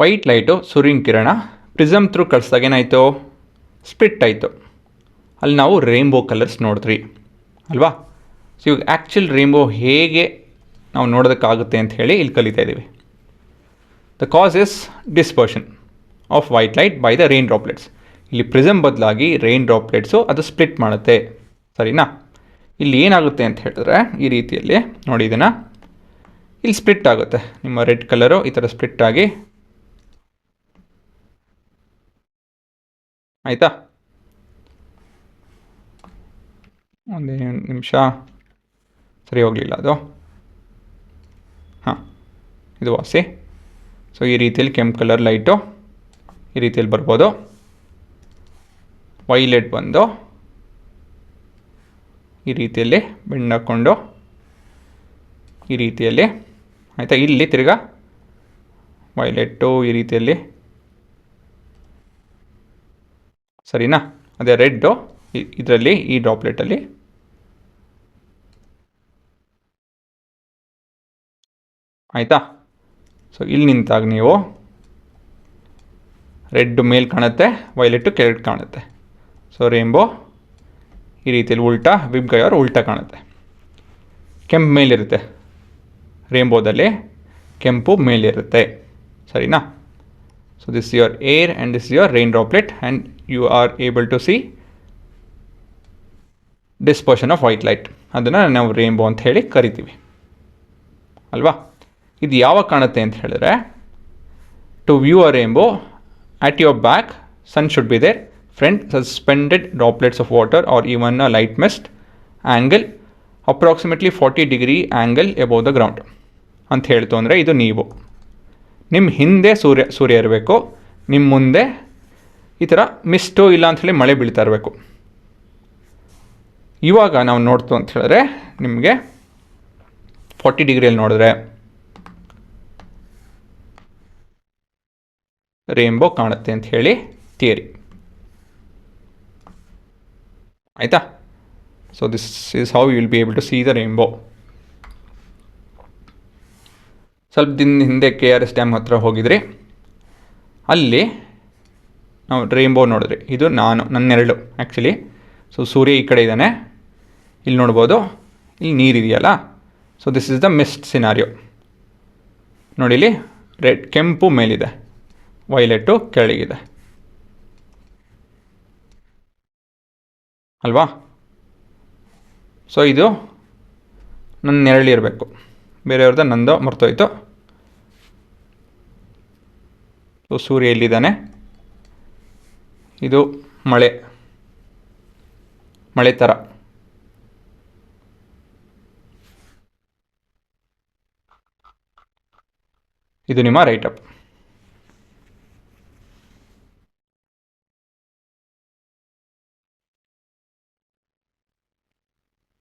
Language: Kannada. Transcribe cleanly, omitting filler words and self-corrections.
ವೈಟ್ ಲೈಟು ಸೂರ್ಯನ ಕಿರಣ ಪ್ರಿಸಮ್ ಥ್ರೂ ಕಳಿಸ್ದಾಗ ಏನಾಯಿತು, ಸ್ಪ್ಲಿಟ್ ಆಯಿತು. ಅಲ್ಲಿ ನಾವು ರೇನ್ಬೋ ಕಲರ್ಸ್ ನೋಡಿದ್ರಿ ಅಲ್ವಾ. ಸೊ ಇವಾಗ ಆ್ಯಕ್ಚುಲ್ ರೇನ್ಬೋ ಹೇಗೆ ನಾವು ನೋಡೋದಕ್ಕಾಗುತ್ತೆ ಅಂತ ಹೇಳಿ ಇಲ್ಲಿ ಕಲಿತಾ ಇದ್ದೀವಿ. The cos is dispersion of white light by the rain droplets. ಇಲ್ಲಿ ಪ್ರಿಸಮ್ ಬದಲಾಗಿ ರೈನ್ ಡ್ರಾಪ್ಲೆಟ್ಸು ಅದು ಸ್ಪ್ಲಿಟ್ ಮಾಡುತ್ತೆ, ಸರಿನಾ. ಇಲ್ಲಿ ಏನಾಗುತ್ತೆ ಅಂತ ಹೇಳಿದ್ರೆ ಈ ರೀತಿಯಲ್ಲಿ ನೋಡಿ, ಇದನ್ನು ಇಲ್ಲಿ ಸ್ಪ್ಲಿಟ್ ಆಗುತ್ತೆ. ನಿಮ್ಮ ರೆಡ್ ಕಲರು ಈ ಥರ ಸ್ಪ್ಲಿಟ್ ಆಗಿ, ಆಯಿತಾ. ಒಂದೇ ನಿಮಿಷ, ಸರಿ ಹೋಗಲಿಲ್ಲ ಅದು. ಹಾಂ, ಇದು ವಾಸಿ. ಸೊ ಈ ರೀತಿಯಲ್ಲಿ ಕೆಂಪು ಕಲರ್ ಲೈಟು ಈ ರೀತಿಯಲ್ಲಿ ಬರ್ಬೋದು. ವೈಲೆಟ್ ಬಂದು ಈ ರೀತಿಯಲ್ಲಿ ಬೆಂಡ್ ಹಾಕ್ಕೊಂಡು ಈ ರೀತಿಯಲ್ಲಿ, ಆಯಿತಾ. ಇಲ್ಲಿ ತಿರ್ಗಾ ವೈಲೆಟ್ಟು ಈ ರೀತಿಯಲ್ಲಿ, ಸರಿನಾ. ಅದೇ ರೆಡ್ಡು ಇದರಲ್ಲಿ ಈ ಡ್ರಾಪ್ಲೆಟಲ್ಲಿ, ಆಯಿತಾ. ಸೊ ಇಲ್ಲಿ ನಿಂತಾಗ ನೀವು ರೆಡ್ ಮೇಲೆ ಕಾಣುತ್ತೆ, ವೈಲೆಟ್ಟು ಕೆಳಗೆ ಕಾಣುತ್ತೆ. ಸೊ ರೇನ್ಬೋ ಈ ರೀತಿಯಲ್ಲಿ ಉಲ್ಟಾ, ವಿಬ್ ಗೈರ್ ಉಲ್ಟಾ ಕಾಣುತ್ತೆ. ಕೆಂಪು ಮೇಲಿರುತ್ತೆ, ರೇನ್ಬೋದಲ್ಲಿ ಕೆಂಪು ಮೇಲಿರುತ್ತೆ, ಸರಿನಾ. So this is your air and this is your rain droplet and you are able to see dispersion of white light. ಅದನ್ನು ನಾವು ರೇನ್ಬೋ ಅಂತ ಹೇಳಿ ಕರಿತೀವಿ ಅಲ್ವಾ. ಇದು ಯಾವಾಗ ಕಾಣುತ್ತೆ ಅಂತ ಹೇಳಿದ್ರೆ, to view a rainbow at your back, sun should be there, front suspended droplets of water or even a light mist, angle approximately 40 degree angle above the ground ಅಂತ ಹೇಳ್ತು. ಅಂದರೆ ಇದು ನೀವು, ನಿಮ್ಮ ಹಿಂದೆ ಸೂರ್ಯ ಇರಬೇಕು, ನಿಮ್ಮ ಮುಂದೆ ಈ ಥರ ಮಿಸ್ಟು ಇಲ್ಲ ಅಂಥೇಳಿ ಮಳೆ ಬೀಳ್ತಾ ಇರಬೇಕು. ಇವಾಗ ನಾವು ನೋಡ್ತು ಅಂತ ಹೇಳಿದ್ರೆ ನಿಮಗೆ 40 ಡಿಗ್ರಿಯಲ್ಲಿ ನೋಡಿದ್ರೆ ರೇನ್ಬೋ ಕಾಣುತ್ತೆ ಅಂತ ಹೇಳಿ ಥಿಯರಿ, ಆಯಿತಾ. So this is how you will be able to see the rainbow. ಸ್ವಲ್ಪ ದಿನ ಹಿಂದೆ KRS ಡ್ಯಾಮ್ ಹತ್ರ ಹೋಗಿದ್ರಿ, ಅಲ್ಲಿ ನಾವು ರೇನ್ಬೋ ನೋಡಿದ್ರಿ. ಇದು ನನ್ನ ನೆರಳು ಆ್ಯಕ್ಚುಲಿ. ಸೊ ಸೂರ್ಯ ಈ ಕಡೆ ಇದ್ದಾನೆ, ಇಲ್ಲಿ ನೋಡ್ಬೋದು, ಇಲ್ಲಿ ನೀರಿದೆಯಲ್ಲ. So this is the mist scenario. ನೋಡಿ, ಇಲ್ಲಿ ರೆಡ್ ಕೆಂಪು ಮೇಲಿದೆ, ವೈಲೆಟ್ಟು ಕೆಳಗಿದೆ ಅಲ್ವಾ. ಸೊ ಇದು ನನ್ನ ನೆರಳಿರಬೇಕು, ಬೇರೆಯವ್ರದ್ದು ನಂದು ಮರ್ತೋಯ್ತು. ಸೊ ಸೂರ್ಯ ಎಲ್ಲಿದ್ದಾನೆ, ಇದು ಮಳೆ ಥರ. ಇದು ನಿಮ್ಮ ರೈಟ್ ಅಪ್.